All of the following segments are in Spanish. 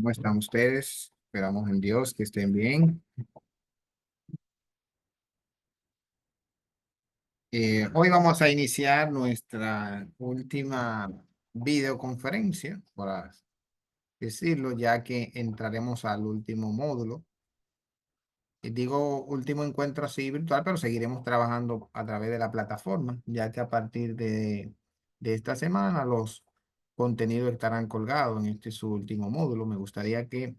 ¿Cómo están ustedes? Esperamos en Dios que estén bien. Hoy vamos a iniciar nuestra última videoconferencia, por así decirlo, ya que entraremos al último módulo. Digo último encuentro así virtual, pero seguiremos trabajando a través de la plataforma, ya que a partir de esta semana los contenidos estarán colgados en este su último módulo. Me gustaría que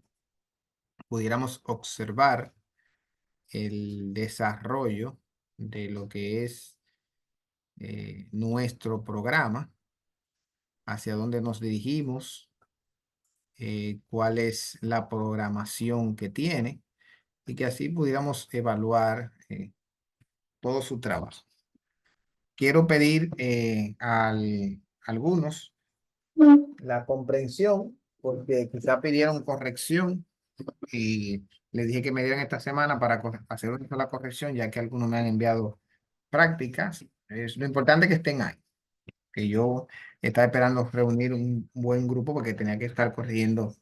pudiéramos observar el desarrollo de lo que es nuestro programa, hacia dónde nos dirigimos, cuál es la programación que tiene y que así pudiéramos evaluar todo su trabajo. Quiero pedir algunos la comprensión porque quizá pidieron corrección y les dije que me dieran esta semana para hacer una sola corrección, ya que algunos me han enviado prácticas. Es lo importante que estén ahí, que yo estaba esperando reunir un buen grupo porque tenía que estar corrigiendo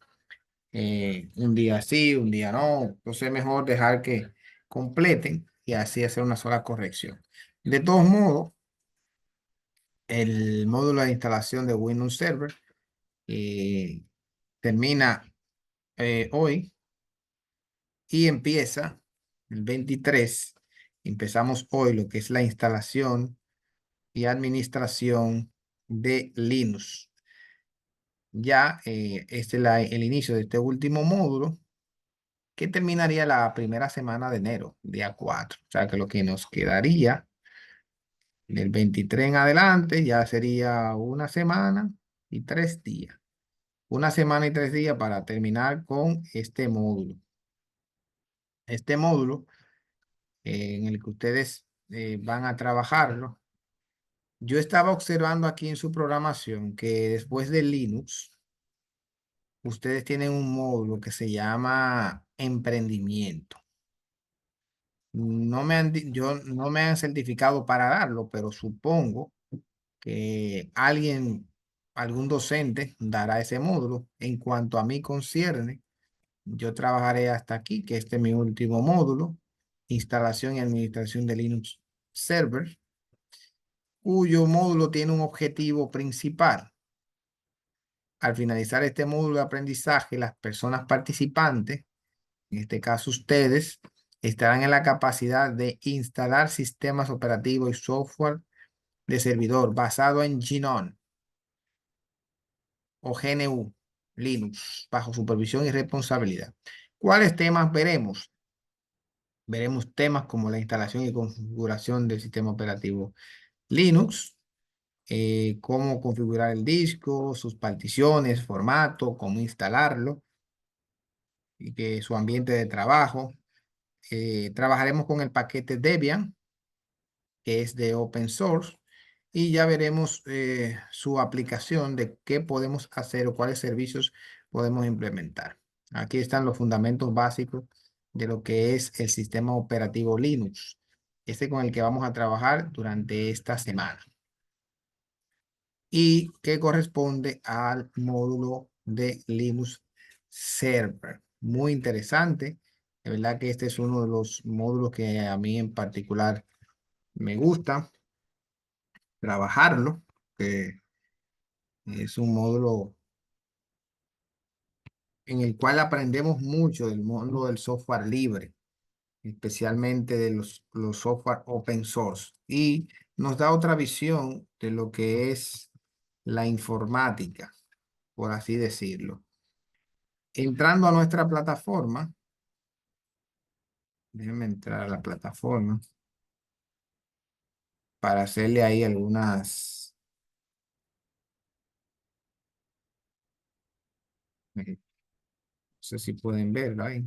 un día sí, un día no. Entonces es mejor dejar que completen y así hacer una sola corrección. De todos modos, el módulo de instalación de Windows Server eh, termina hoy y empieza el 23. Empezamos hoy lo que es la instalación y administración de Linux. Ya este es el inicio de este último módulo que terminaría la primera semana de enero, día 4. O sea que lo que nos quedaría del 23 en adelante ya sería una semana y 3 días. Una semana y 3 días para terminar con este módulo. Este módulo en el que ustedes van a trabajarlo. Yo estaba observando aquí en su programación que después de Linux, ustedes tienen un módulo que se llama emprendimiento. No me han certificado para darlo, pero supongo que algún docente dará ese módulo. En cuanto a mí concierne, yo trabajaré hasta aquí, que este es mi último módulo, instalación y administración de Linux Server, cuyo módulo tiene un objetivo principal. Al finalizar este módulo de aprendizaje, las personas participantes, en este caso ustedes, estarán en la capacidad de instalar sistemas operativos y software de servidor basado en GNOME o GNU Linux bajo supervisión y responsabilidad. ¿Cuáles temas veremos? Veremos temas como la instalación y configuración del sistema operativo Linux, cómo configurar el disco, sus particiones, formato, cómo instalarlo y que su ambiente de trabajo. Trabajaremos con el paquete Debian, que es de open source, y ya veremos su aplicación de qué podemos hacer o cuáles servicios podemos implementar. Aquí están los fundamentos básicos de lo que es el sistema operativo Linux, este con el que vamos a trabajar durante esta semana y que corresponde al módulo de Linux Server. Muy interesante. De verdad que este es uno de los módulos que a mí en particular me gusta trabajarlo, que es un módulo en el cual aprendemos mucho del mundo del software libre, especialmente de los software open source, y nos da otra visión de lo que es la informática, por así decirlo. Entrando a nuestra plataforma, déjenme entrar a la plataforma para hacerle ahí algunas, no sé si pueden verlo ahí.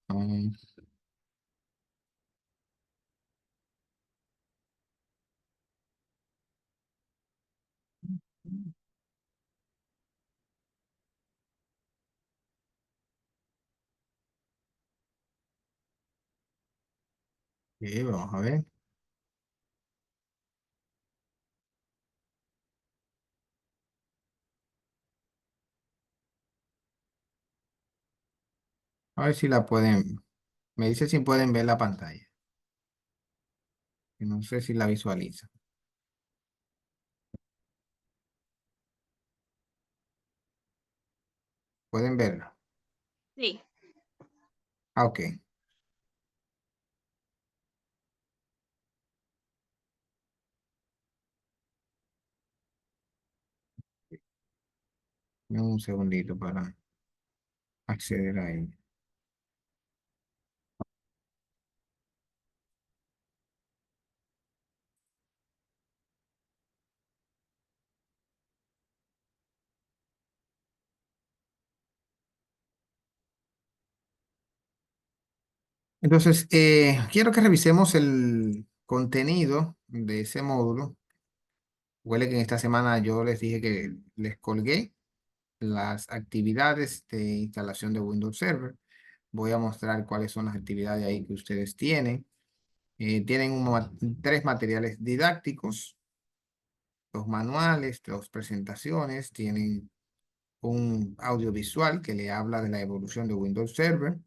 Um, vamos a ver. A ver si la pueden, me dice si pueden ver la pantalla. Que no sé si la visualizan. ¿Pueden verla? Sí. Ah, ok. Dame un segundito para acceder a ella. Entonces, quiero que revisemos el contenido de ese módulo. Huele que en esta semana yo les dije que les colgué las actividades de instalación de Windows Server. Voy a mostrar cuáles son las actividades ahí que ustedes tienen. Tienen tres materiales didácticos, dos manuales, dos presentaciones, tienen un audiovisual que le habla de la evolución de Windows Server,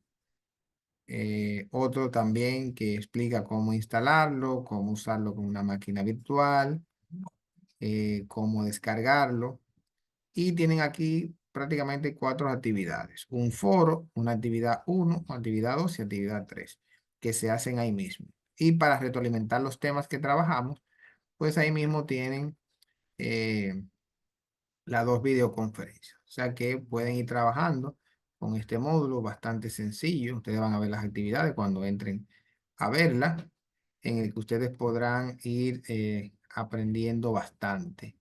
otro también que explica cómo instalarlo, cómo usarlo con una máquina virtual, cómo descargarlo. Y tienen aquí prácticamente cuatro actividades. Un foro, una actividad uno, una actividad 2 y actividad 3 que se hacen ahí mismo. Y para retroalimentar los temas que trabajamos, pues ahí mismo tienen eh, las dos videoconferencias. O sea que pueden ir trabajando con este módulo bastante sencillo. Ustedes van a ver las actividades cuando entren a verla, en el que ustedes podrán ir aprendiendo bastante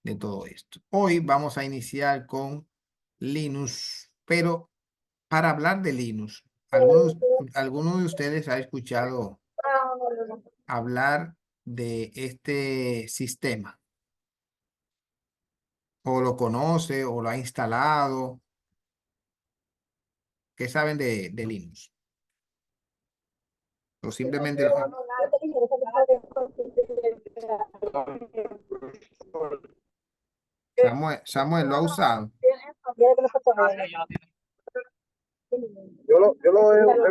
de todo esto. Hoy vamos a iniciar con Linux, pero para hablar de Linux, ¿alguno de ustedes ha escuchado hablar de este sistema? ¿O lo conoce o lo ha instalado? ¿Qué saben de Linux? O simplemente Samuel lo ha usado. He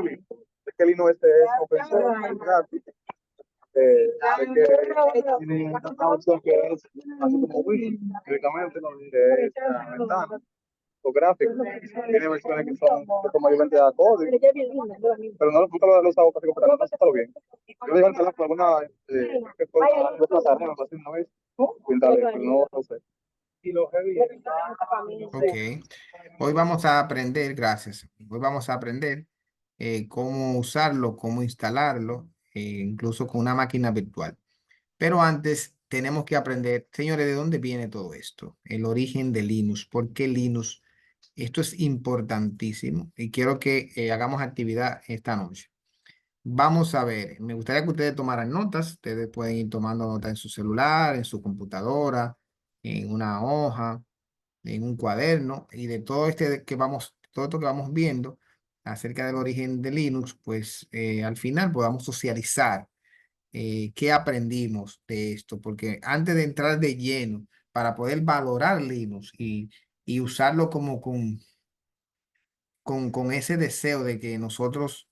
visto. Es que el Linux este es open source, es gratis. Sé que tiene una opción que es así como Wii, directamente, ¿no? Que es la ventana, o gráfico. Tiene versiones que son mayormente de código, pero no nunca lo he usado casi completamente, no sé está bien. Yo le digo al teléfono alguna que fue una pasarela, así una vez, pero no lo sé. Y los heavy. Ok. Hoy vamos a aprender, gracias. Hoy vamos a aprender cómo usarlo, cómo instalarlo, incluso con una máquina virtual. Pero antes tenemos que aprender, señores, de dónde viene todo esto, el origen de Linux, por qué Linux. Esto es importantísimo y quiero que hagamos actividad esta noche. Vamos a ver, me gustaría que ustedes tomaran notas, ustedes pueden ir tomando notas en su celular, en su computadora, en una hoja, en un cuaderno y de todo todo esto que vamos viendo acerca del origen de Linux, pues al final podamos socializar qué aprendimos de esto, porque antes de entrar de lleno para poder valorar Linux y usarlo como con ese deseo de que nosotros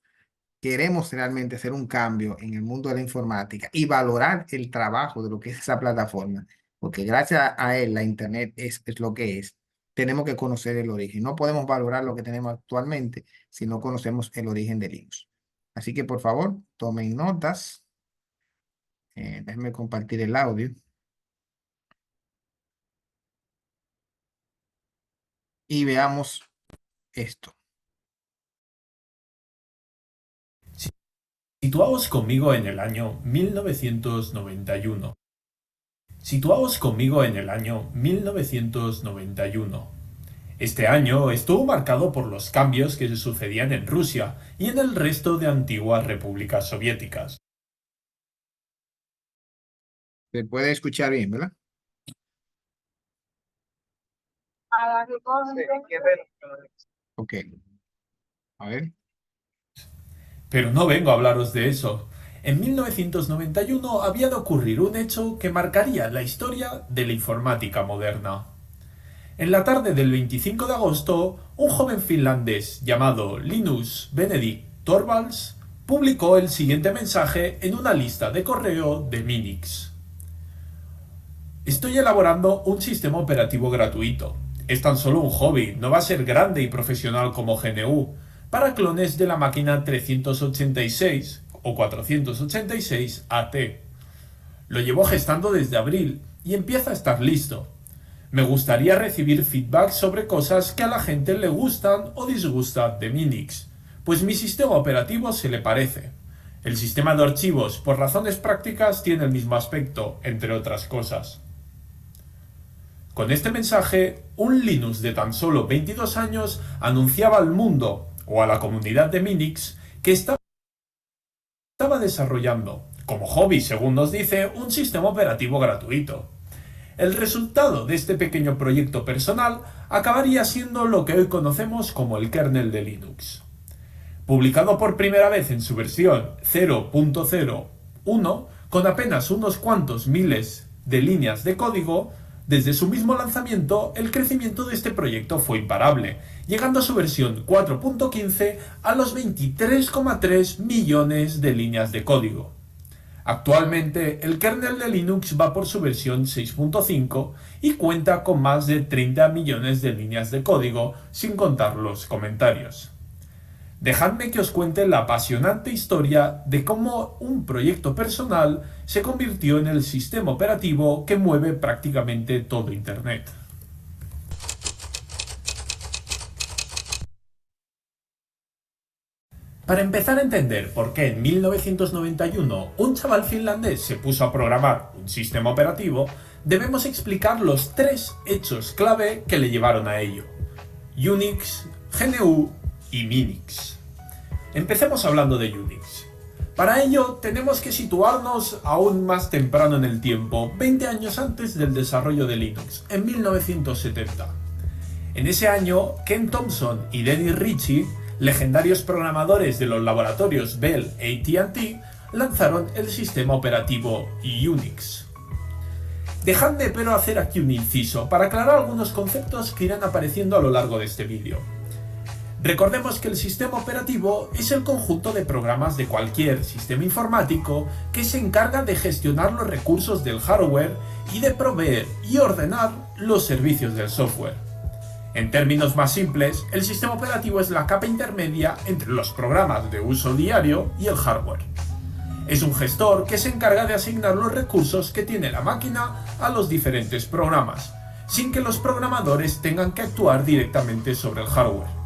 queremos realmente hacer un cambio en el mundo de la informática y valorar el trabajo de lo que es esa plataforma, porque gracias a él la Internet es lo que es, tenemos que conocer el origen. No podemos valorar lo que tenemos actualmente si no conocemos el origen de Linux. Así que por favor, tomen notas. Déjenme compartir el audio y veamos esto. Situaos conmigo en el año 1991. Situaos conmigo en el año 1991. Este año estuvo marcado por los cambios que se sucedían en Rusia y en el resto de antiguas repúblicas soviéticas. Se puede escuchar bien, ¿verdad? Ok, a ver. Pero no vengo a hablaros de eso. En 1991 había de ocurrir un hecho que marcaría la historia de la informática moderna. En la tarde del 25 de agosto, un joven finlandés llamado Linus Benedict Torvalds publicó el siguiente mensaje en una lista de correo de Minix. Estoy elaborando un sistema operativo gratuito. Es tan solo un hobby, no va a ser grande y profesional como GNU, para clones de la máquina 386 o 486 AT. Lo llevo gestando desde abril y empieza a estar listo. Me gustaría recibir feedback sobre cosas que a la gente le gustan o disgustan de Minix, pues mi sistema operativo se le parece. El sistema de archivos, por razones prácticas, tiene el mismo aspecto, entre otras cosas. Con este mensaje, un Linus de tan solo 22 años anunciaba al mundo, o a la comunidad de Minix, que estaba desarrollando, como hobby según nos dice, un sistema operativo gratuito. El resultado de este pequeño proyecto personal acabaría siendo lo que hoy conocemos como el kernel de Linux. Publicado por primera vez en su versión 0.01, con apenas unos cuantos miles de líneas de código, desde su mismo lanzamiento, el crecimiento de este proyecto fue imparable, llegando a su versión 4.15 a los 23,3 millones de líneas de código. Actualmente, el kernel de Linux va por su versión 6.5 y cuenta con más de 30 millones de líneas de código, sin contar los comentarios. Dejadme que os cuente la apasionante historia de cómo un proyecto personal se convirtió en el sistema operativo que mueve prácticamente todo Internet. Para empezar a entender por qué en 1991 un chaval finlandés se puso a programar un sistema operativo, debemos explicar los tres hechos clave que le llevaron a ello: Unix, GNU y Minix. Empecemos hablando de Unix. Para ello tenemos que situarnos aún más temprano en el tiempo, 20 años antes del desarrollo de Linux, en 1970. En ese año, Ken Thompson y Dennis Ritchie, legendarios programadores de los laboratorios Bell e AT&T, lanzaron el sistema operativo Unix. Dejadme pero hacer aquí un inciso para aclarar algunos conceptos que irán apareciendo a lo largo de este vídeo. Recordemos que el sistema operativo es el conjunto de programas de cualquier sistema informático que se encarga de gestionar los recursos del hardware y de proveer y ordenar los servicios del software. En términos más simples, el sistema operativo es la capa intermedia entre los programas de uso diario y el hardware. Es un gestor que se encarga de asignar los recursos que tiene la máquina a los diferentes programas, sin que los programadores tengan que actuar directamente sobre el hardware.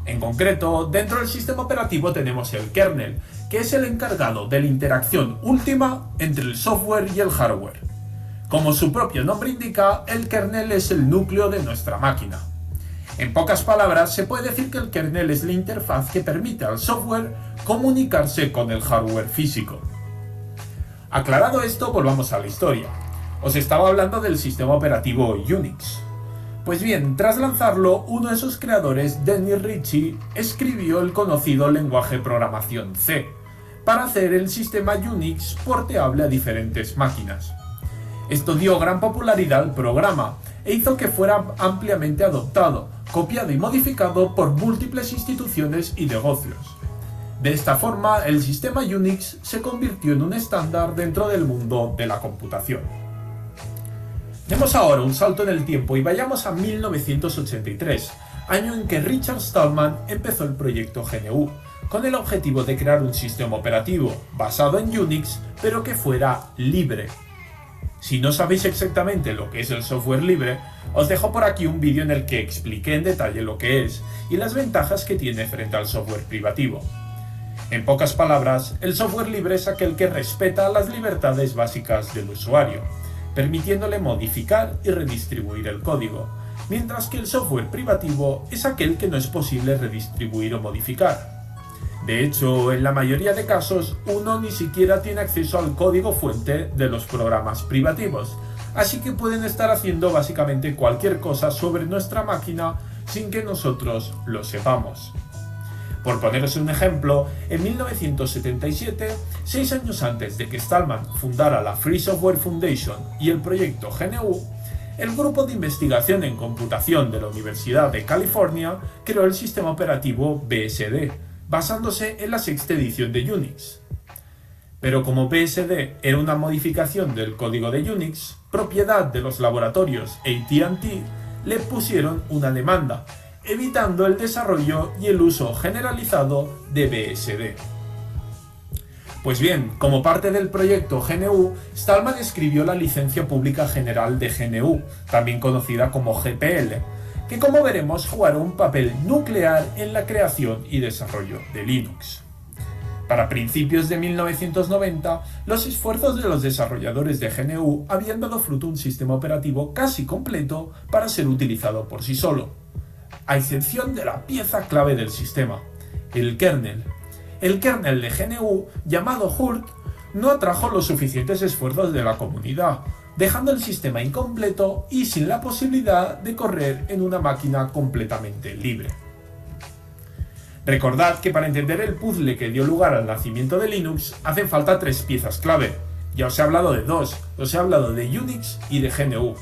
En concreto, dentro del sistema operativo tenemos el kernel, que es el encargado de la interacción última entre el software y el hardware. Como su propio nombre indica, el kernel es el núcleo de nuestra máquina. En pocas palabras, se puede decir que el kernel es la interfaz que permite al software comunicarse con el hardware físico. Aclarado esto, volvamos a la historia. Os estaba hablando del sistema operativo Unix. Pues bien, tras lanzarlo, uno de sus creadores, Dennis Ritchie, escribió el conocido lenguaje de programación C, para hacer el sistema Unix porteable a diferentes máquinas. Esto dio gran popularidad al programa e hizo que fuera ampliamente adoptado, copiado y modificado por múltiples instituciones y negocios. De esta forma, el sistema Unix se convirtió en un estándar dentro del mundo de la computación. Demos ahora un salto en el tiempo y vayamos a 1983, año en que Richard Stallman empezó el proyecto GNU, con el objetivo de crear un sistema operativo basado en Unix, pero que fuera libre. Si no sabéis exactamente lo que es el software libre, os dejo por aquí un vídeo en el que expliqué en detalle lo que es y las ventajas que tiene frente al software privativo. En pocas palabras, el software libre es aquel que respeta las libertades básicas del usuario, permitiéndole modificar y redistribuir el código, mientras que el software privativo es aquel que no es posible redistribuir o modificar. De hecho, en la mayoría de casos, uno ni siquiera tiene acceso al código fuente de los programas privativos, así que pueden estar haciendo básicamente cualquier cosa sobre nuestra máquina sin que nosotros lo sepamos. Por poneros un ejemplo, en 1977, 6 años antes de que Stallman fundara la Free Software Foundation y el proyecto GNU, el grupo de investigación en computación de la Universidad de California creó el sistema operativo BSD, basándose en la sexta edición de Unix. Pero como BSD era una modificación del código de Unix, propiedad de los laboratorios AT&T, le pusieron una demanda, evitando el desarrollo y el uso generalizado de BSD. Pues bien, como parte del proyecto GNU, Stallman escribió la Licencia Pública General de GNU, también conocida como GPL, que como veremos jugará un papel nuclear en la creación y desarrollo de Linux. Para principios de 1990, los esfuerzos de los desarrolladores de GNU habían dado fruto a un sistema operativo casi completo para ser utilizado por sí solo, a excepción de la pieza clave del sistema, el kernel. El kernel de GNU, llamado Hurt, no atrajo los suficientes esfuerzos de la comunidad, dejando el sistema incompleto y sin la posibilidad de correr en una máquina completamente libre. Recordad que para entender el puzzle que dio lugar al nacimiento de Linux hacen falta 3 piezas clave. Ya os he hablado de 2, os he hablado de Unix y de GNU.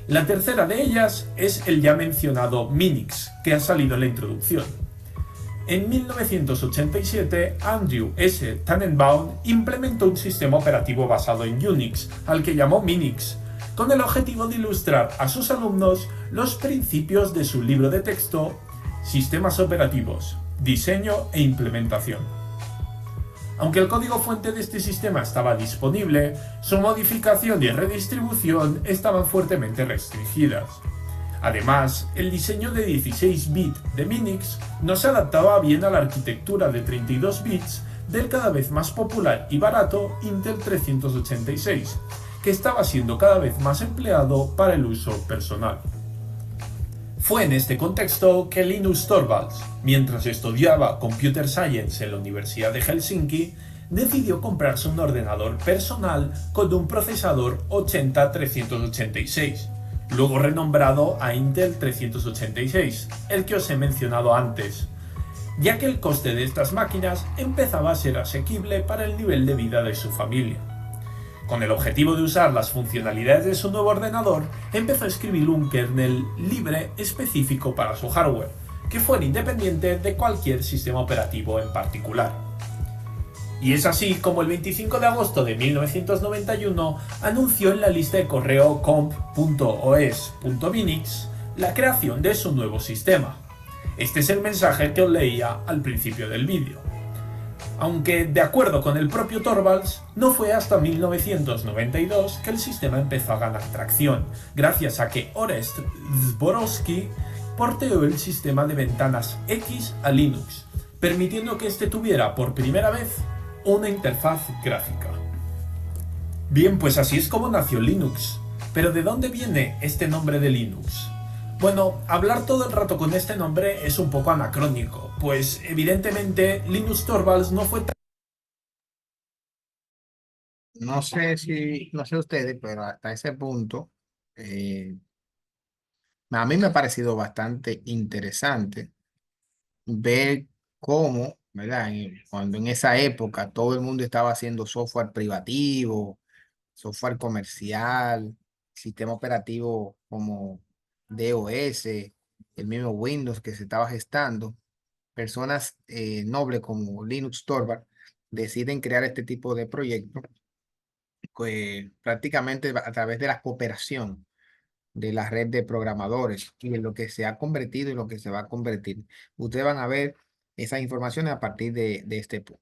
La tercera de ellas es el ya mencionado Minix, que ha salido en la introducción. En 1987, Andrew S. Tannenbaum implementó un sistema operativo basado en Unix, al que llamó Minix, con el objetivo de ilustrar a sus alumnos los principios de su libro de texto Sistemas operativos, diseño e implementación. Aunque el código fuente de este sistema estaba disponible, su modificación y redistribución estaban fuertemente restringidas. Además, el diseño de 16 bits de Minix no se adaptaba bien a la arquitectura de 32 bits del cada vez más popular y barato Intel 386, que estaba siendo cada vez más empleado para el uso personal. Fue en este contexto que Linus Torvalds, mientras estudiaba Computer Science en la Universidad de Helsinki, decidió comprarse un ordenador personal con un procesador 80386, luego renombrado a Intel 386, el que os he mencionado antes, ya que el coste de estas máquinas empezaba a ser asequible para el nivel de vida de su familia. Con el objetivo de usar las funcionalidades de su nuevo ordenador, empezó a escribir un kernel libre específico para su hardware, que fuera independiente de cualquier sistema operativo en particular. Y es así como el 25 de agosto de 1991 anunció en la lista de correo comp.os.minix la creación de su nuevo sistema. Este es el mensaje que os leía al principio del vídeo. Aunque, de acuerdo con el propio Torvalds, no fue hasta 1992 que el sistema empezó a ganar tracción, gracias a que Orest Zborowski porteó el sistema de ventanas X a Linux, permitiendo que este tuviera por primera vez una interfaz gráfica. Bien, pues así es como nació Linux. Pero ¿de dónde viene este nombre de Linux? Bueno, hablar todo el rato con este nombre es un poco anacrónico, pues evidentemente Linus Torvalds no fue tan... No sé ustedes, pero hasta ese punto, a mí me ha parecido bastante interesante ver cómo, ¿verdad? Cuando en esa época todo el mundo estaba haciendo software privativo, software comercial, sistema operativo como DOS, el mismo Windows que se estaba gestando, personas nobles como Linus Torvalds deciden crear este tipo de proyectos prácticamente a través de la cooperación de la red de programadores y en lo que se ha convertido y lo que se va a convertir. Ustedes van a ver esas informaciones a partir de este punto.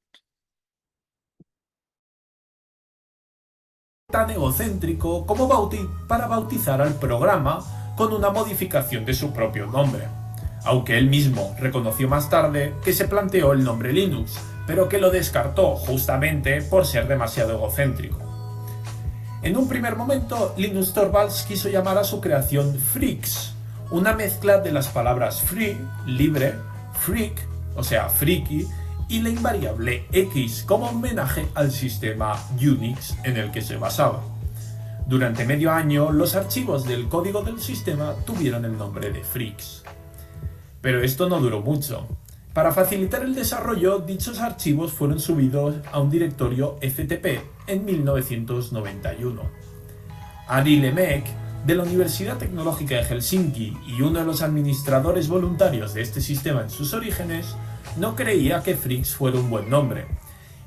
tan egocéntrico como para bautizar al programa con una modificación de su propio nombre, aunque él mismo reconoció más tarde que se planteó el nombre Linux, pero que lo descartó justamente por ser demasiado egocéntrico. En un primer momento, Linus Torvalds quiso llamar a su creación Freaks, una mezcla de las palabras free, libre, freak, o sea, friki, y la invariable X como homenaje al sistema Unix en el que se basaba. Durante medio año, los archivos del código del sistema tuvieron el nombre de Freaks. Pero esto no duró mucho. Para facilitar el desarrollo, dichos archivos fueron subidos a un directorio FTP en 1991. Ari Lemek, de la Universidad Tecnológica de Helsinki y uno de los administradores voluntarios de este sistema en sus orígenes, no creía que Frix fuera un buen nombre.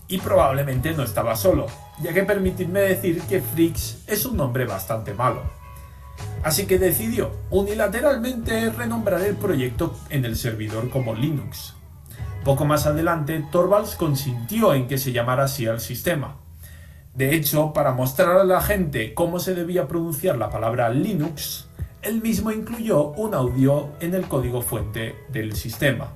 Y probablemente no estaba solo, ya que permitidme decir que Frix es un nombre bastante malo. Así que decidió unilateralmente renombrar el proyecto en el servidor como Linux. Poco más adelante, Torvalds consintió en que se llamara así al sistema. De hecho, para mostrar a la gente cómo se debía pronunciar la palabra Linux, él mismo incluyó un audio en el código fuente del sistema.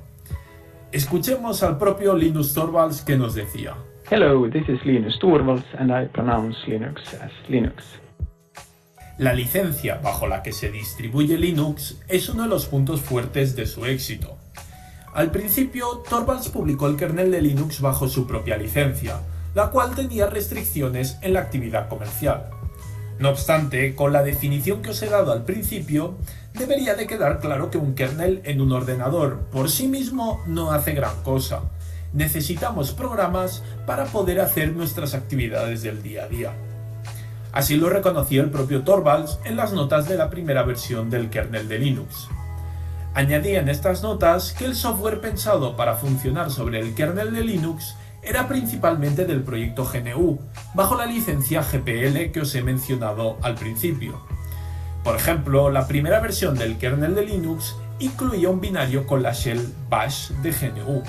Escuchemos al propio Linus Torvalds que nos decía: Hello, this is Linus Torvalds and I pronounce Linux as Linux. La licencia bajo la que se distribuye Linux es uno de los puntos fuertes de su éxito. Al principio, Torvalds publicó el kernel de Linux bajo su propia licencia, la cual tenía restricciones en la actividad comercial. No obstante, con la definición que os he dado al principio, debería de quedar claro que un kernel en un ordenador por sí mismo no hace gran cosa. Necesitamos programas para poder hacer nuestras actividades del día a día. Así lo reconoció el propio Torvalds en las notas de la primera versión del kernel de Linux. Añadía en estas notas que el software pensado para funcionar sobre el kernel de Linux era principalmente del proyecto GNU, bajo la licencia GPL que os he mencionado al principio. Por ejemplo, la primera versión del kernel de Linux incluía un binario con la shell bash de GNU.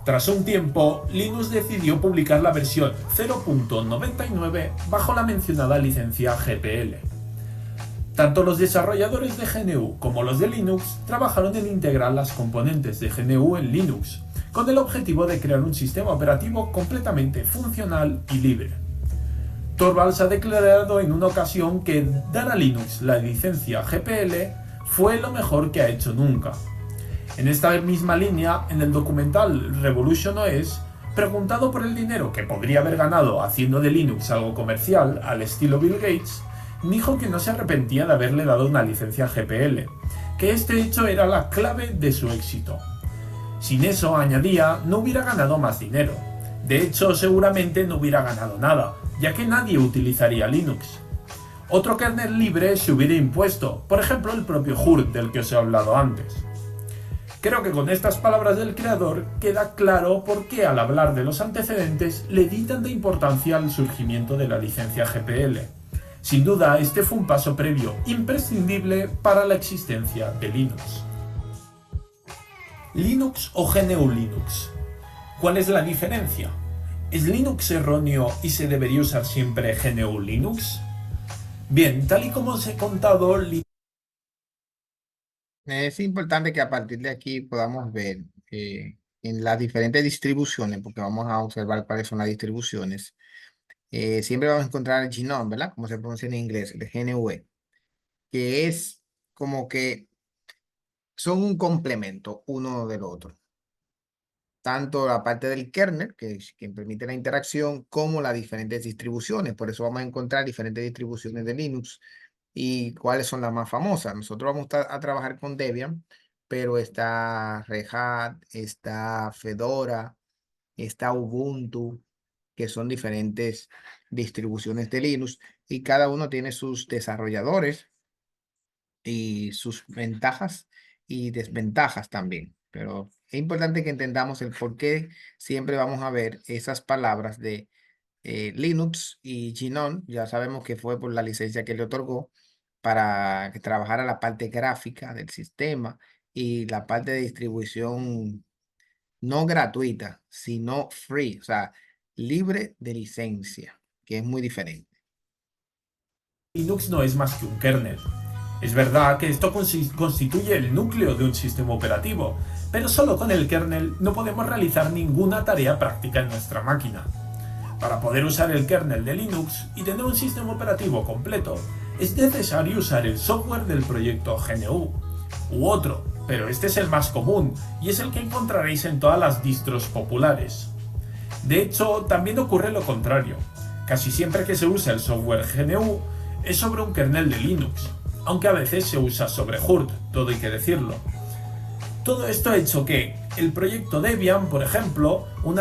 Tras un tiempo, Linus decidió publicar la versión 0.99 bajo la mencionada licencia GPL. Tanto los desarrolladores de GNU como los de Linux trabajaron en integrar las componentes de GNU en Linux, con el objetivo de crear un sistema operativo completamente funcional y libre. Torvalds ha declarado en una ocasión que dar a Linux la licencia GPL fue lo mejor que ha hecho nunca. En esta misma línea, en el documental Revolution OS, preguntado por el dinero que podría haber ganado haciendo de Linux algo comercial al estilo Bill Gates, dijo que no se arrepentía de haberle dado una licencia GPL, que este hecho era la clave de su éxito. Sin eso, añadía, no hubiera ganado más dinero. De hecho, seguramente no hubiera ganado nada, ya que nadie utilizaría Linux. Otro kernel libre se hubiera impuesto, por ejemplo el propio Hurt del que os he hablado antes. Creo que con estas palabras del creador queda claro por qué al hablar de los antecedentes le di tanta importancia al surgimiento de la licencia GPL. Sin duda, este fue un paso previo imprescindible para la existencia de Linux. ¿Linux o GNU Linux? ¿Cuál es la diferencia? ¿Es Linux erróneo y se debería usar siempre GNU Linux? Bien, tal y como os he contado, Es importante que a partir de aquí podamos ver en las diferentes distribuciones, porque vamos a observar cuáles son las distribuciones. Siempre vamos a encontrar el GNOME, ¿verdad? Como se pronuncia en inglés, el GNU, que es como que son un complemento uno del otro. Tanto la parte del kernel, que permite la interacción, como las diferentes distribuciones. Por eso vamos a encontrar diferentes distribuciones de Linux y cuáles son las más famosas. Nosotros vamos a trabajar con Debian, pero está Red Hat, está Fedora, está Ubuntu, que son diferentes distribuciones de Linux y cada uno tiene sus desarrolladores y sus ventajas y desventajas también. Pero es importante que entendamos el por qué siempre vamos a ver esas palabras de Linux y GNOME. Ya sabemos que fue por la licencia que le otorgó para que trabajara la parte gráfica del sistema y la parte de distribución no gratuita, sino free, o sea, libre de licencia, que es muy diferente. Linux no es más que un kernel. Es verdad que esto constituye el núcleo de un sistema operativo, pero solo con el kernel no podemos realizar ninguna tarea práctica en nuestra máquina. Para poder usar el kernel de Linux y tener un sistema operativo completo, es necesario usar el software del proyecto GNU, u otro, pero este es el más común y es el que encontraréis en todas las distros populares. De hecho, también ocurre lo contrario. Casi siempre que se usa el software GNU es sobre un kernel de Linux, aunque a veces se usa sobre Hurt, todo hay que decirlo. Todo esto ha hecho que el proyecto Debian, por ejemplo, O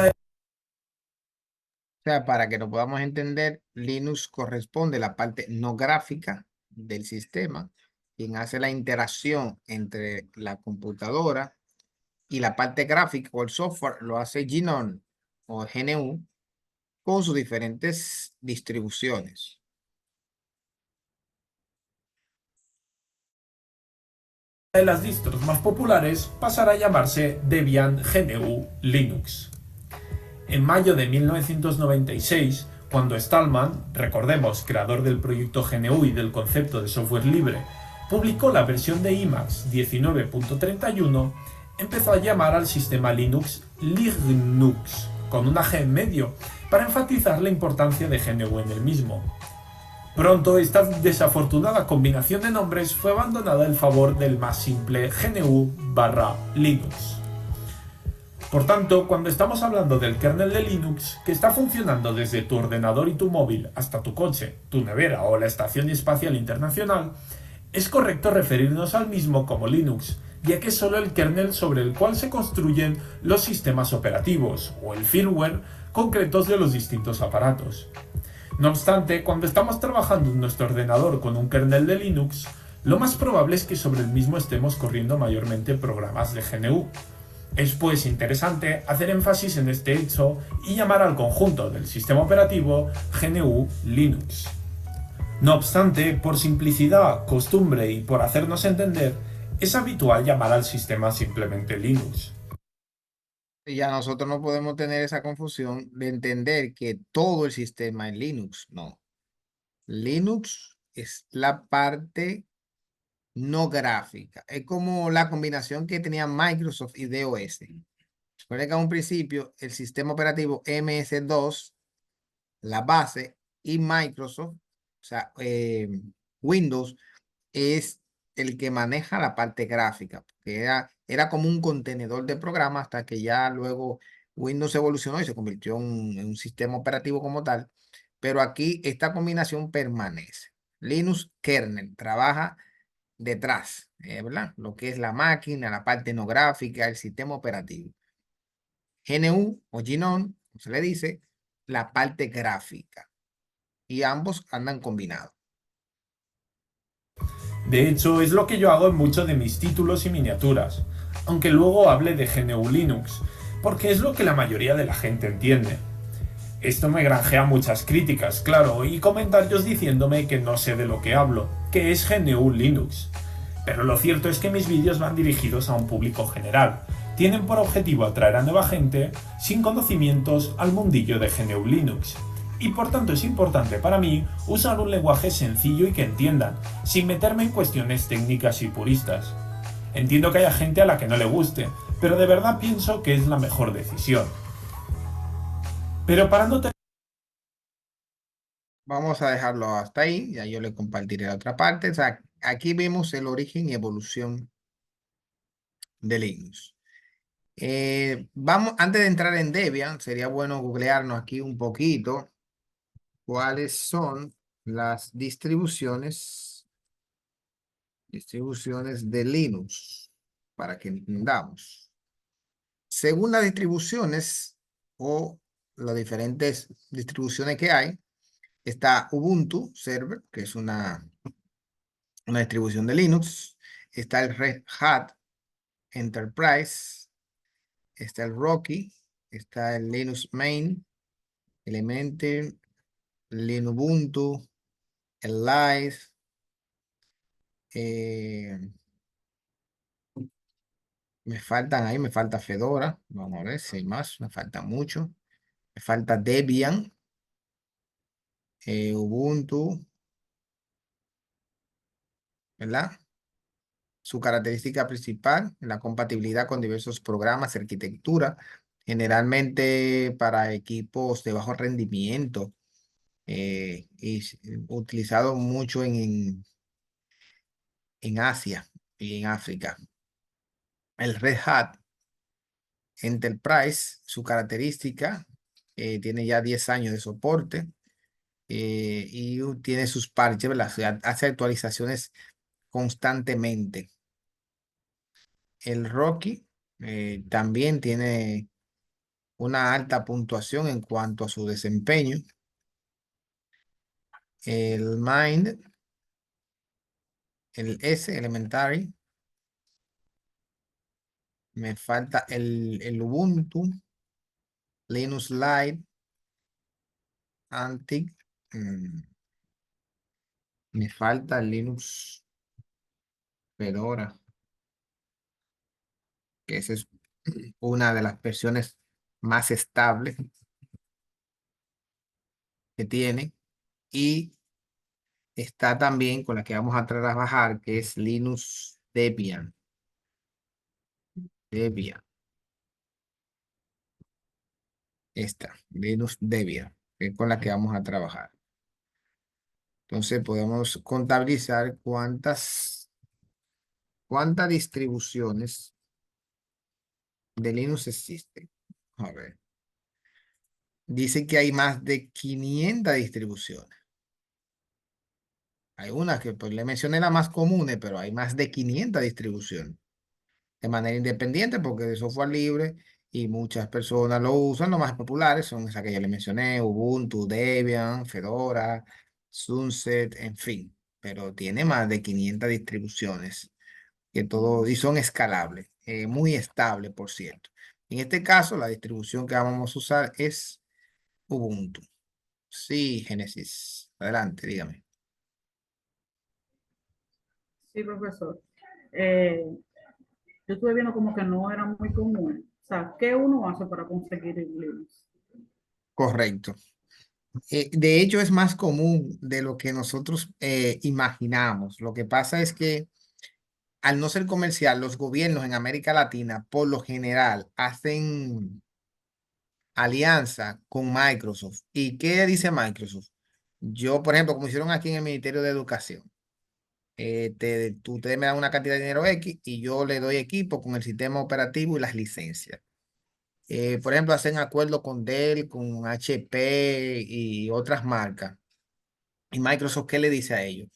sea, para que lo podamos entender, Linux corresponde a la parte no gráfica del sistema. Quien hace la interacción entre la computadora y la parte gráfica o el software lo hace GNOME o GNU con sus diferentes distribuciones. De las distros más populares pasará a llamarse Debian GNU Linux. En mayo de 1996, cuando Stallman, recordemos, creador del proyecto GNU y del concepto de software libre, publicó la versión de Emacs 19.31, empezó a llamar al sistema Linux Linux, con una G en medio, para enfatizar la importancia de GNU en el mismo. Pronto esta desafortunada combinación de nombres fue abandonada en favor del más simple GNU/Linux. Por tanto, cuando estamos hablando del kernel de Linux, que está funcionando desde tu ordenador y tu móvil hasta tu coche, tu nevera o la Estación Espacial Internacional, es correcto referirnos al mismo como Linux, ya que es solo el kernel sobre el cual se construyen los sistemas operativos o el firmware concretos de los distintos aparatos. No obstante, cuando estamos trabajando en nuestro ordenador con un kernel de Linux, lo más probable es que sobre el mismo estemos corriendo mayormente programas de GNU. Es pues interesante hacer énfasis en este hecho y llamar al conjunto del sistema operativo GNU Linux. No obstante, por simplicidad, costumbre y por hacernos entender, es habitual llamar al sistema simplemente Linux. Y ya nosotros no podemos tener esa confusión de entender que todo el sistema es Linux. No. Linux es la parte no gráfica. Es como la combinación que tenía Microsoft y DOS. Recuerden que a un principio el sistema operativo MS2, la base, y Microsoft, o sea, Windows, es el que maneja la parte gráfica, porque era como un contenedor de programa hasta que ya luego Windows evolucionó y se convirtió en un sistema operativo como tal. Pero aquí esta combinación permanece. Linux kernel trabaja detrás, ¿verdad? Lo que es la máquina, la parte no gráfica, el sistema operativo. GNU o GNOME, como se le dice, la parte gráfica. Y ambos andan combinados. De hecho, es lo que yo hago en muchos de mis títulos y miniaturas, aunque luego hable de GNU Linux, porque es lo que la mayoría de la gente entiende. Esto me granjea muchas críticas, claro, y comentarios diciéndome que no sé de lo que hablo, que es GNU Linux. Pero lo cierto es que mis vídeos van dirigidos a un público general. Tienen por objetivo atraer a nueva gente sin conocimientos al mundillo de GNU Linux. Y por tanto es importante para mí usar un lenguaje sencillo y que entiendan, sin meterme en cuestiones técnicas y puristas. Entiendo que haya gente a la que no le guste, pero de verdad pienso que es la mejor decisión. Pero para no Vamos a dejarlo hasta ahí, ya yo le compartiré la otra parte. O sea, aquí vemos el origen y evolución de Linux. Antes de entrar en Debian, sería bueno googlearnos aquí un poquito cuáles son las distribuciones de Linux, para que entendamos. Según las distribuciones o las diferentes distribuciones que hay, está Ubuntu Server, que es una distribución de Linux. Está el Red Hat Enterprise. Está el Rocky. Está el Linux Mint, Elementary, Linubuntu, el Live. Me faltan ahí, me falta Fedora. Vamos a ver si hay más. Me falta mucho. Me falta Debian, Ubuntu, ¿verdad? Su característica principal, la compatibilidad con diversos programas, arquitectura, generalmente para equipos de bajo rendimiento, utilizado mucho en Asia y en África. El Red Hat Enterprise, su característica, tiene ya 10 años de soporte, y tiene sus parches, ¿verdad? O sea, hace actualizaciones constantemente. El Rocky también tiene una alta puntuación en cuanto a su desempeño. El Mind el S, Elementary. Me falta el Ubuntu, Linux Lite, Antic. Me falta el Linux Fedora, que esa es una de las versiones más estables que tiene. Y está también con la que vamos a trabajar, que es Linux Debian. Debian. Esta, Linux Debian, que es con la que vamos a trabajar. Entonces podemos contabilizar cuántas distribuciones de Linux existen. A ver. Dice que hay más de 500 distribuciones. Hay unas que pues, le mencioné las más comunes, pero hay más de 500 distribuciones de manera independiente porque de software libre y muchas personas lo usan. Los más populares son esas que ya le mencioné: Ubuntu, Debian, Fedora, Sunset, en fin. Pero tiene más de 500 distribuciones que todo, y son escalables, muy estables, por cierto. En este caso, la distribución que vamos a usar es Ubuntu. Sí, Génesis. Adelante, dígame. Sí, profesor. Eh, yo estuve viendo como que no era muy común. O sea, ¿qué uno hace para conseguir el Linux? Correcto. De hecho, es más común de lo que nosotros imaginamos. Lo que pasa es que al no ser comercial, los gobiernos en América Latina, por lo general, hacen alianza con Microsoft. ¿Y qué dice Microsoft? Yo, por ejemplo, como hicieron aquí en el Ministerio de Educación, ustedes me dan una cantidad de dinero X y yo le doy equipo con el sistema operativo y las licencias. Por ejemplo, hacen acuerdo con Dell, con HP y otras marcas. ¿Y Microsoft qué le dice a ellos?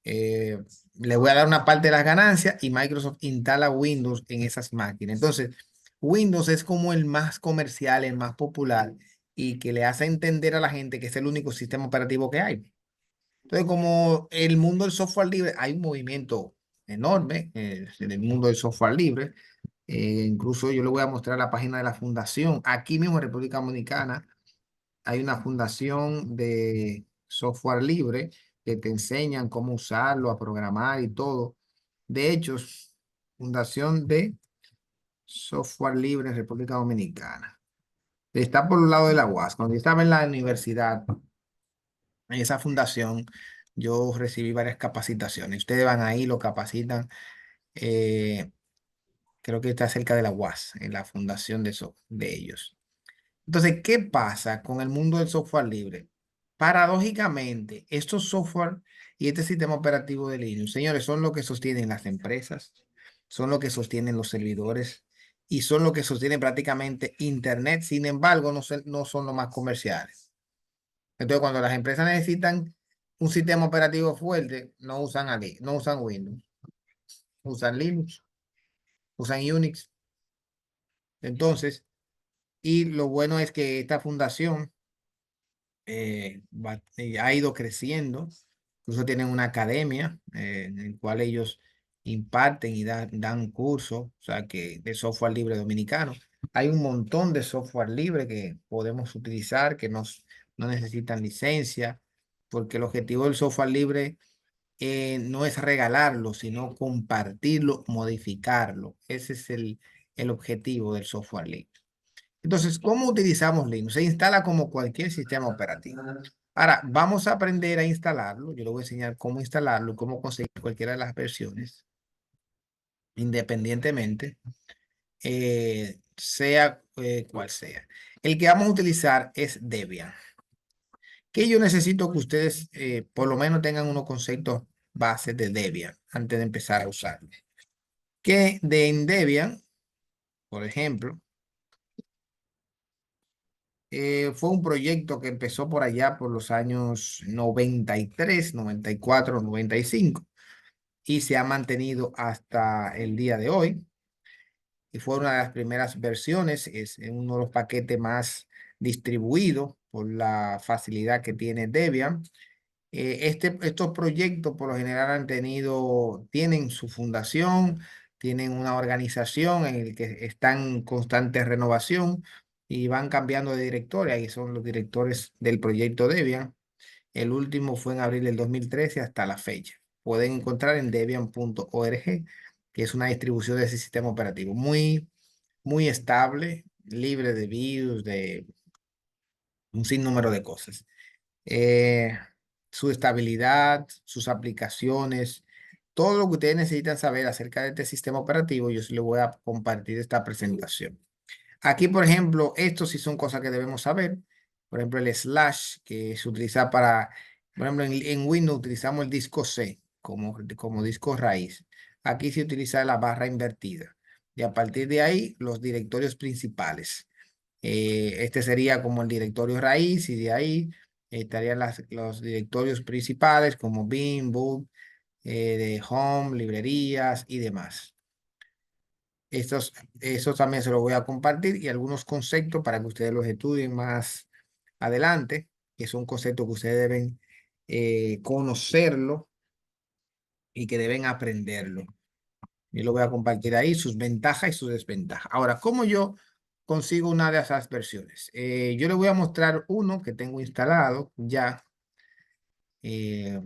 Eh, Le voy a dar una parte de las ganancias y Microsoft instala Windows en esas máquinas. Entonces, Windows es como el más comercial, el más popular y que le hace entender a la gente que es el único sistema operativo que hay. Entonces, como el mundo del software libre, hay un movimiento enorme en el mundo del software libre. Incluso yo le voy a mostrar la página de la fundación. Aquí mismo en República Dominicana hay una fundación de software libre que te enseñan cómo usarlo, a programar y todo. De hecho, Fundación de Software Libre en República Dominicana. Está por el lado de la UAS. Cuando yo estaba en la universidad, en esa fundación, yo recibí varias capacitaciones. Ustedes van ahí, lo capacitan. eh, Creo que está cerca de la UAS, en la fundación de ellos. Entonces, ¿qué pasa con el mundo del software libre? Paradójicamente, estos software y este sistema operativo de Linux, señores, son lo que sostienen las empresas, son lo que sostienen los servidores y son lo que sostienen prácticamente Internet. Sin embargo, no son los más comerciales. Entonces, cuando las empresas necesitan un sistema operativo fuerte, no usan Windows, usan Linux, usan Unix. Entonces, y lo bueno es que esta fundación ha ido creciendo. Incluso tienen una academia en el cual ellos imparten y dan cursos, o sea, que de software libre dominicano. Hay un montón de software libre que podemos utilizar, que no necesitan licencia, porque el objetivo del software libre no es regalarlo, sino compartirlo, modificarlo. Ese es el objetivo del software libre. Entonces, ¿cómo utilizamos Linux? Se instala como cualquier sistema operativo. Ahora, vamos a aprender a instalarlo. Yo le voy a enseñar cómo instalarlo y cómo conseguir cualquiera de las versiones, independientemente, sea cual sea. El que vamos a utilizar es Debian. Que yo necesito que ustedes por lo menos tengan unos conceptos bases de Debian antes de empezar a usarlo. Que en Debian, por ejemplo, fue un proyecto que empezó por allá por los años 93, 94, 95 y se ha mantenido hasta el día de hoy. Y fue una de las primeras versiones, es uno de los paquetes más distribuidos por la facilidad que tiene Debian. Estos proyectos por lo general tienen su fundación, tienen una organización en el que están en constante renovación y van cambiando de directores. Ahí son los directores del proyecto Debian. El último fue en abril del 2013 hasta la fecha. Pueden encontrar en debian.org, que es una distribución de ese sistema operativo muy estable, libre de virus, de un sinnúmero de cosas. eh, Su estabilidad, sus aplicaciones, todo lo que ustedes necesitan saber acerca de este sistema operativo, yo se les voy a compartir esta presentación. Aquí, por ejemplo, estos sí son cosas que debemos saber. Por ejemplo, el slash que se utiliza por ejemplo, en Windows utilizamos el disco C como disco raíz. Aquí se utiliza la barra invertida. Y a partir de ahí, los directorios principales. Este sería como el directorio raíz y de ahí estarían los directorios principales como bin, book, de home, librerías y demás. Estos también se los voy a compartir y algunos conceptos para que ustedes los estudien más adelante, que son conceptos que ustedes deben conocerlo y que deben aprenderlo. Yo lo voy a compartir ahí, sus ventajas y sus desventajas. Ahora, ¿cómo yo consigo una de esas versiones? Yo les voy a mostrar uno que tengo instalado ya. eh,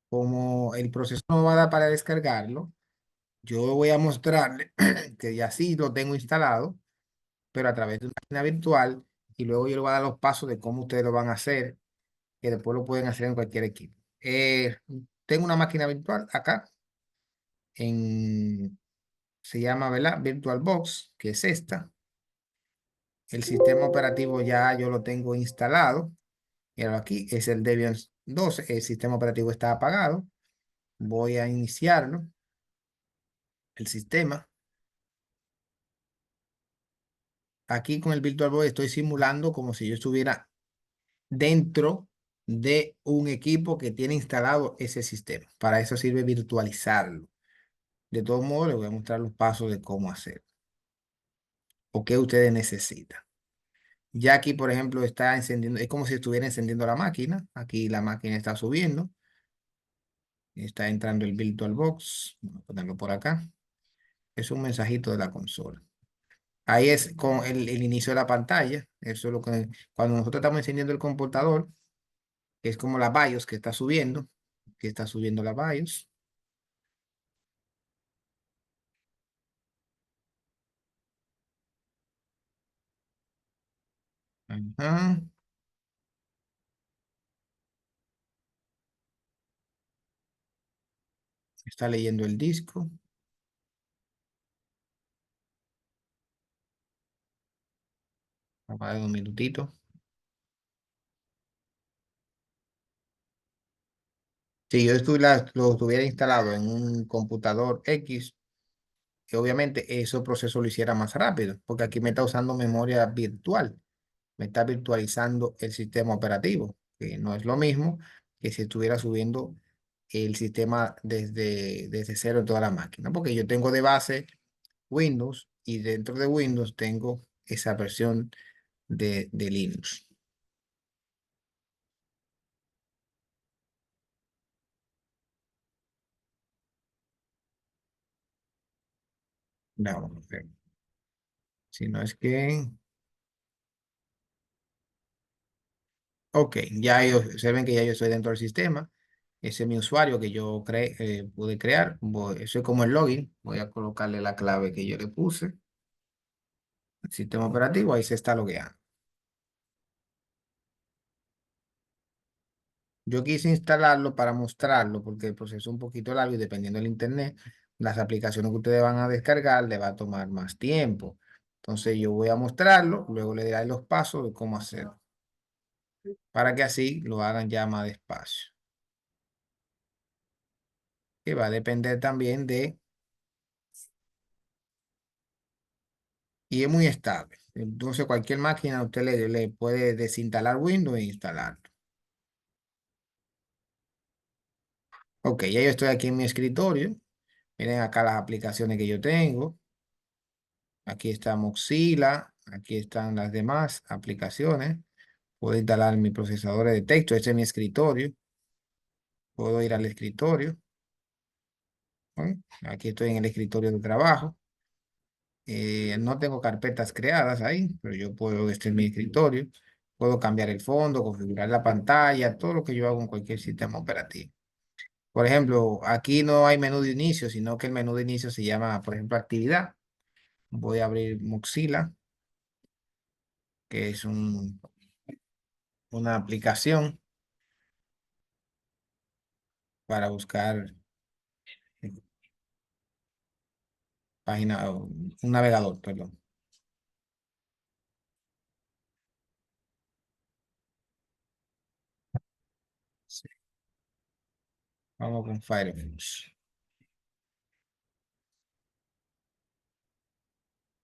Como el proceso no va a dar para descargarlo, yo voy a mostrarle que ya sí lo tengo instalado, pero a través de una máquina virtual, y luego yo le voy a dar los pasos de cómo ustedes lo van a hacer, que después lo pueden hacer en cualquier equipo. Tengo una máquina virtual acá en se llama, ¿verdad? VirtualBox, que es esta. El sistema operativo ya yo lo tengo instalado. Mira aquí, es el Debian 12. El sistema operativo está apagado. Voy a iniciarlo, el sistema. Aquí con el VirtualBox estoy simulando como si yo estuviera dentro de un equipo que tiene instalado ese sistema. Para eso sirve virtualizarlo. De todos modos, les voy a mostrar los pasos de cómo hacer o qué ustedes necesitan. Ya aquí, por ejemplo, está encendiendo, es como si estuviera encendiendo la máquina. Aquí la máquina está subiendo. Está entrando el VirtualBox. Vamos a ponerlo por acá. Es un mensajito de la consola. Ahí es con el inicio de la pantalla. Eso es lo que, cuando nosotros estamos encendiendo el computador, es como la BIOS que está subiendo la BIOS. Ajá. Está leyendo el disco. Vamos a dar un minutito. Si yo lo tuviera instalado en un computador X, que obviamente ese proceso lo hiciera más rápido, porque aquí me está usando memoria virtual, me está virtualizando el sistema operativo, que no es lo mismo que si estuviera subiendo el sistema desde cero en toda la máquina, porque yo tengo de base Windows y dentro de Windows tengo esa versión de Linux. Vamos a ver. Si no es que... Ok, observen que ya yo estoy dentro del sistema. Ese es mi usuario que yo pude crear. Eso es como el login. Voy a colocarle la clave que yo le puse. El sistema operativo, ahí se está logueando. Yo quise instalarlo para mostrarlo porque el proceso es un poquito largo y dependiendo del internet, las aplicaciones que ustedes van a descargar le va a tomar más tiempo. Entonces yo voy a mostrarlo, luego le daré los pasos de cómo hacerlo, para que así lo hagan ya más despacio. Que va a depender también y es muy estable. Entonces cualquier máquina usted le puede desinstalar Windows e instalarlo. Ok, ya yo estoy aquí en mi escritorio. Miren acá las aplicaciones que yo tengo. Aquí está Mozilla, aquí están las demás aplicaciones. Puedo instalar mis procesadores de texto. Este es mi escritorio. Puedo ir al escritorio. ¿Ok? Aquí estoy en el escritorio de trabajo. No tengo carpetas creadas ahí, pero yo puedo, este es mi escritorio. Puedo cambiar el fondo, configurar la pantalla, todo lo que yo hago en cualquier sistema operativo. Por ejemplo, aquí no hay menú de inicio, sino que el menú de inicio se llama, por ejemplo, actividad. Voy a abrir Mozilla, que es una aplicación para buscar página, un navegador, perdón. Sí. Vamos con Firefox.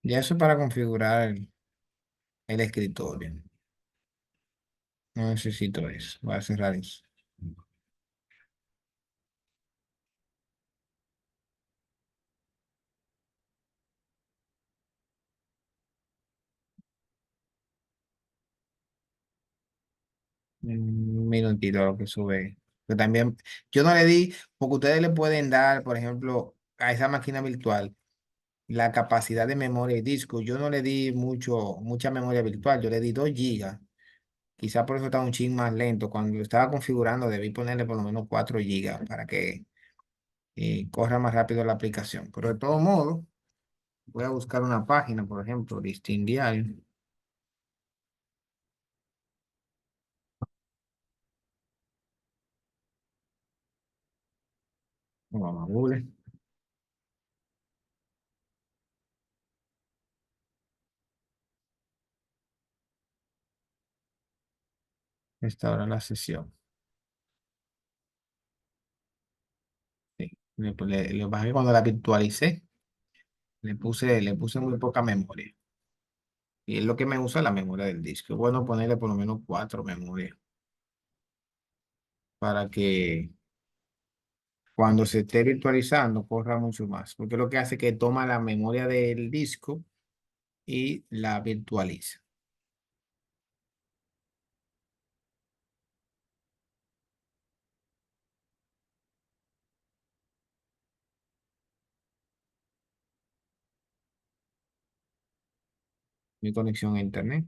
Ya eso es para configurar el escritorio. No necesito eso. Voy a cerrar eso. Un minutito a lo que sube. Pero también, yo no le di, porque ustedes le pueden dar, por ejemplo, a esa máquina virtual la capacidad de memoria y disco. Yo no le di mucha memoria virtual, yo le di 2 gigas. Quizá por eso está un ching más lento. Cuando lo estaba configurando, debí ponerle por lo menos 4 gigas para que corra más rápido la aplicación. Pero de todo modo, voy a buscar una página, por ejemplo, Listín Diario. Vamos a Google. Esta hora la sesión. Sí. Le bajé cuando la virtualicé. Le puse muy poca memoria. Y es lo que me usa la memoria del disco. Es bueno ponerle por lo menos 4 memorias para que cuando se esté virtualizando corra mucho más. Porque lo que hace es que toma la memoria del disco y la virtualiza. Mi conexión a internet.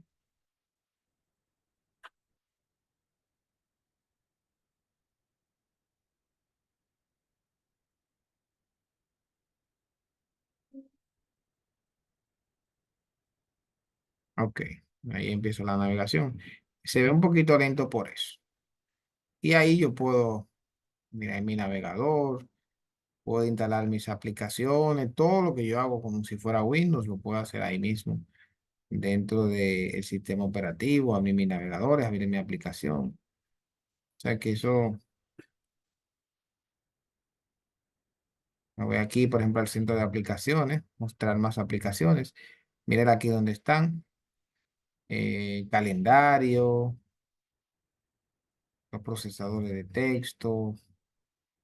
Ok, ahí empiezo la navegación. Se ve un poquito lento por eso. Y ahí yo puedo, mira, en mi navegador, puedo instalar mis aplicaciones, todo lo que yo hago como si fuera Windows, lo puedo hacer ahí mismo, dentro del sistema operativo, abrir mis navegadores, abrir mi aplicación. O sea que eso, me voy aquí, por ejemplo, al centro de aplicaciones, mostrar más aplicaciones. Miren aquí donde están, calendario, los procesadores de texto,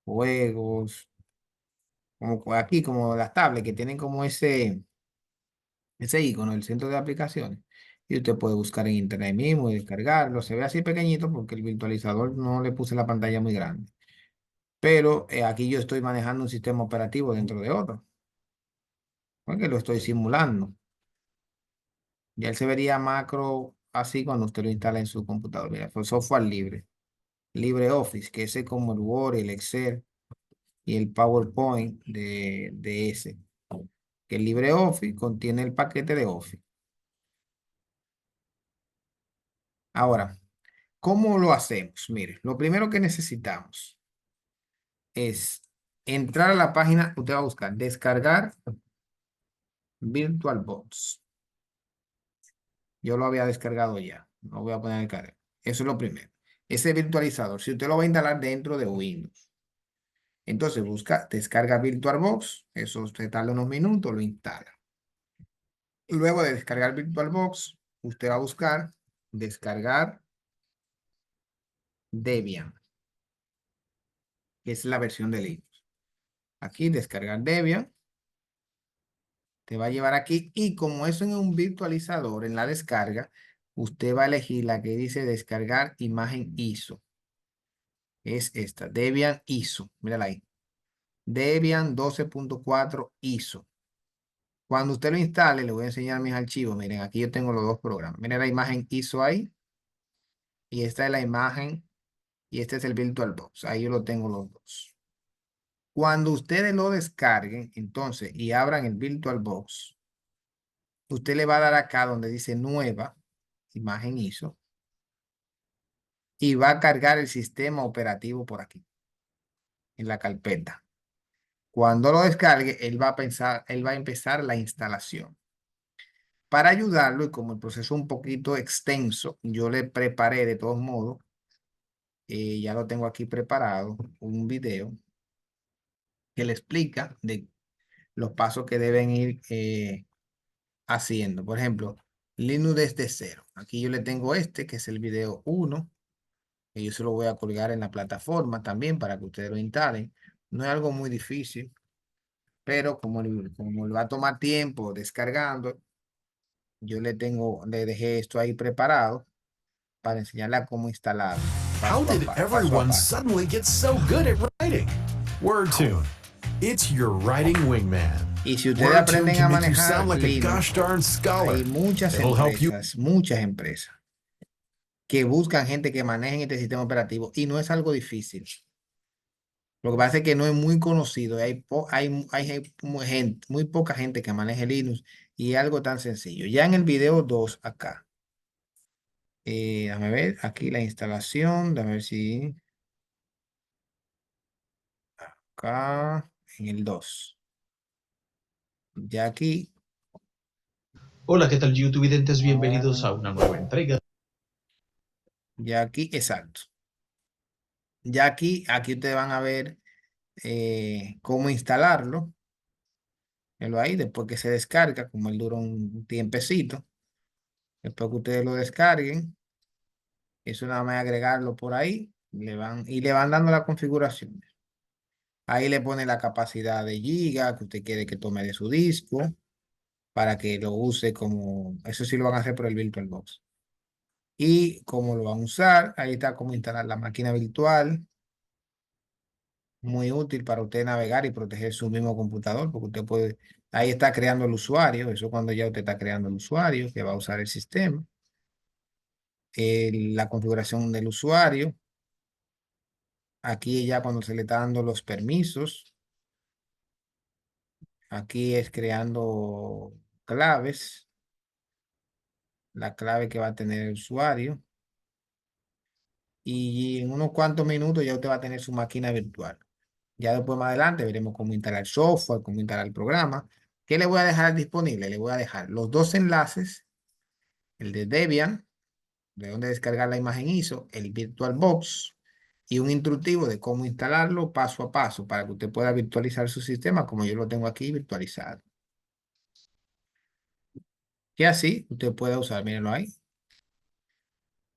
juegos, como aquí, como las tablets que tienen como ese icono, el centro de aplicaciones. Y usted puede buscar en internet mismo y descargarlo. Se ve así pequeñito porque el virtualizador no le puse la pantalla muy grande. Pero aquí yo estoy manejando un sistema operativo dentro de otro, porque lo estoy simulando. Ya él se vería macro así cuando usted lo instala en su computador. Mira, fue software libre. LibreOffice, que ese es como el Word, el Excel y el PowerPoint de ese. Que el LibreOffice contiene el paquete de Office. Ahora, ¿cómo lo hacemos? Mire, lo primero que necesitamos es entrar a la página, usted va a buscar descargar VirtualBox. Yo lo había descargado ya, no voy a poner el cargo. Eso es lo primero. Ese virtualizador, si usted lo va a instalar dentro de Windows, entonces busca, descarga VirtualBox, eso usted tarda unos minutos, lo instala. Luego de descargar VirtualBox, usted va a buscar descargar Debian, que es la versión de Linux. Aquí descargar Debian. Te va a llevar aquí y como eso es un virtualizador en la descarga, usted va a elegir la que dice descargar imagen ISO. Es esta, Debian ISO. Mírala ahí. Debian 12.4 ISO. Cuando usted lo instale, le voy a enseñar mis archivos. Miren, aquí yo tengo los dos programas. Miren la imagen ISO ahí. Y esta es la imagen. Y este es el VirtualBox. Ahí yo lo tengo los dos. Cuando ustedes lo descarguen, entonces, y abran el VirtualBox, usted le va a dar acá donde dice nueva imagen ISO. Y va a cargar el sistema operativo por aquí. En la carpeta. Cuando lo descargue, él va a empezar la instalación. Para ayudarlo, y como el proceso es un poquito extenso, yo le preparé de todos modos, ya lo tengo aquí preparado, un video que le explica de los pasos que deben ir haciendo. Por ejemplo, Linux desde cero. Aquí yo le tengo este, que es el video 1, y yo se lo voy a colgar en la plataforma también para que ustedes lo instalen. No es algo muy difícil, pero como le va a tomar tiempo descargando, yo le dejé esto ahí preparado para enseñarle a cómo instalarlo. How did paso a everyone paso. suddenly get so good at writing? WordTune. It's your writing wingman. Y si ustedes WordTune aprenden a can make you manejar sound like a Linux, gosh darn scholar. hay It'll help you. muchas empresas que buscan gente que maneje este sistema operativo y no es algo difícil. Lo que pasa es que no es muy conocido. Muy poca gente que maneje Linux y es algo tan sencillo. Ya en el video 2 acá. Déjame ver aquí la instalación. Déjame ver si acá en el 2. Ya aquí. Hola, ¿qué tal YouTube videntes? Bienvenidos a una nueva entrega. Ya aquí, exacto. Ya aquí ustedes van a ver cómo instalarlo. Véanlo ahí, después que se descarga, como él dura un tiempecito. Después que ustedes lo descarguen, eso nada más agregarlo por ahí, le van dando la configuración. Ahí le pone la capacidad de giga que usted quiere que tome de su disco, para que lo use como, eso sí lo van a hacer por el VirtualBox. Y cómo lo van a usar, ahí está cómo instalar la máquina virtual. Muy útil para usted navegar y proteger su mismo computador, porque usted puede, ahí está creando el usuario, eso cuando ya usted está creando el usuario que va a usar el sistema. La configuración del usuario. Aquí ya cuando se le está dando los permisos. Aquí es creando claves. La clave que va a tener el usuario. Y en unos cuantos minutos ya usted va a tener su máquina virtual. Ya después más adelante veremos cómo instalar software, cómo instalar el programa. ¿Qué le voy a dejar disponible? Le voy a dejar los dos enlaces, el de Debian, de dónde descargar la imagen ISO, el VirtualBox y un instructivo de cómo instalarlo paso a paso para que usted pueda virtualizar su sistema como yo lo tengo aquí virtualizado. Y así usted puede usar, mírenlo ahí.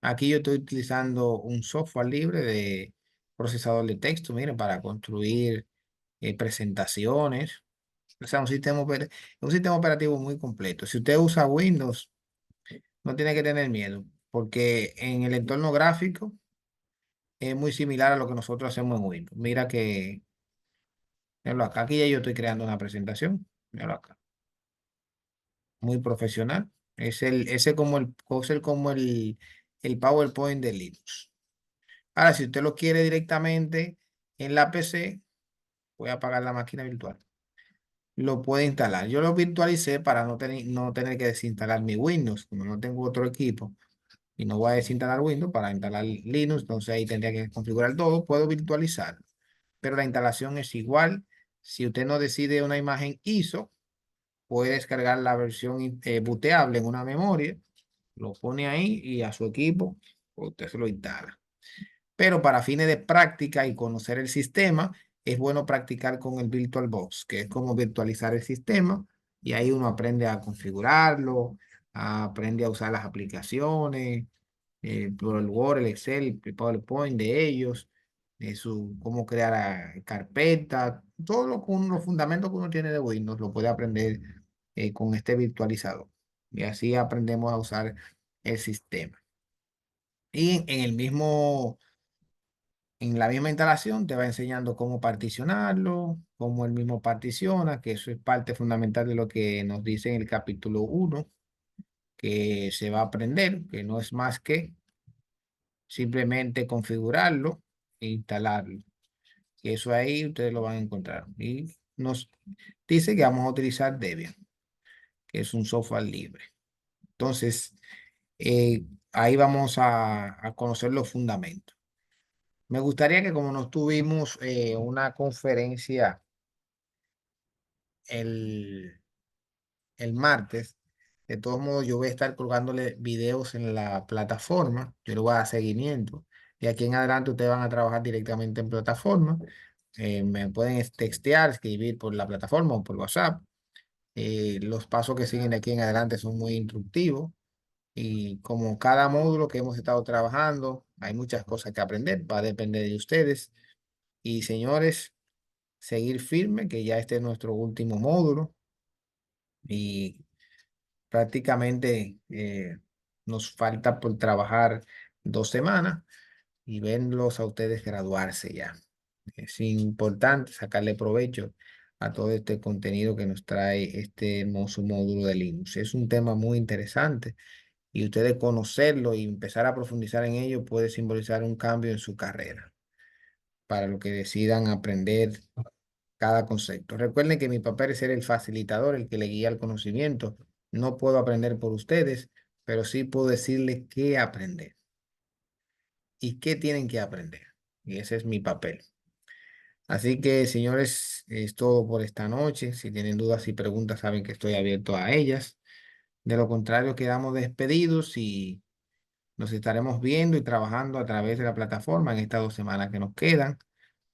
Aquí yo estoy utilizando un software libre de procesador de texto, miren, para construir presentaciones. O sea, un sistema operativo muy completo. Si usted usa Windows, no tiene que tener miedo, porque en el entorno gráfico es muy similar a lo que nosotros hacemos en Windows. Mira que, míralo acá, aquí ya yo estoy creando una presentación. Míralo acá. Muy profesional. Es el PowerPoint de Linux. Ahora, si usted lo quiere directamente en la PC, voy a apagar la máquina virtual. Lo puede instalar. Yo lo virtualicé para no tener que desinstalar mi Windows, como no tengo otro equipo y no voy a desinstalar Windows para instalar Linux, entonces ahí tendría que configurar todo. Puedo virtualizar, pero la instalación es igual. Si usted no decide una imagen ISO, puede descargar la versión booteable en una memoria, lo pone ahí y a su equipo usted se lo instala. Pero para fines de práctica y conocer el sistema, es bueno practicar con el VirtualBox, que es como virtualizar el sistema, y ahí uno aprende a configurarlo, aprende a usar las aplicaciones, por el Word, el Excel, el PowerPoint de ellos, cómo crear carpetas, todo los fundamentos que uno tiene de Windows lo puede aprender con este virtualizador. Y así aprendemos a usar el sistema. Y en la misma instalación te va enseñando cómo particionarlo, cómo él mismo particiona, que eso es parte fundamental de lo que nos dice en el capítulo 1, que se va a aprender, que no es más que simplemente configurarlo e instalarlo. Que eso ahí ustedes lo van a encontrar. Y nos dice que vamos a utilizar Debian, que es un software libre. Entonces, ahí vamos a conocer los fundamentos. Me gustaría que como nos tuvimos una conferencia el, el martes, de todos modos yo voy a estar colgándole videos en la plataforma, yo le voy a dar seguimiento. Y aquí en adelante ustedes van a trabajar directamente en plataforma. Me pueden textear, escribir por la plataforma o por WhatsApp. Los pasos que siguen de aquí en adelante son muy instructivos. Y como cada módulo que hemos estado trabajando, hay muchas cosas que aprender, va a depender de ustedes. Y señores, seguir firme, que ya este es nuestro último módulo y prácticamente nos falta por trabajar 2 semanas y verlos a ustedes graduarse ya. Es importante sacarle provecho a todo este contenido que nos trae este hermoso módulo de Linux. Es un tema muy interesante y ustedes conocerlo y empezar a profundizar en ello puede simbolizar un cambio en su carrera para lo que decidan aprender cada concepto. Recuerden que mi papel es ser el facilitador, el que le guía el conocimiento. No puedo aprender por ustedes, pero sí puedo decirles qué aprender y qué tienen que aprender. Y ese es mi papel. Así que, señores, es todo por esta noche. Si tienen dudas y preguntas, saben que estoy abierto a ellas. De lo contrario, quedamos despedidos y nos estaremos viendo y trabajando a través de la plataforma en estas 2 semanas que nos quedan.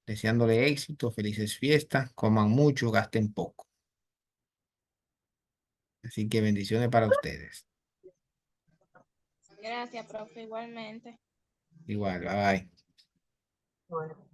Deseándole éxito, felices fiestas, coman mucho, gasten poco. Así que bendiciones para ustedes. Gracias, profe, igualmente. Igual, bye bye. Bueno.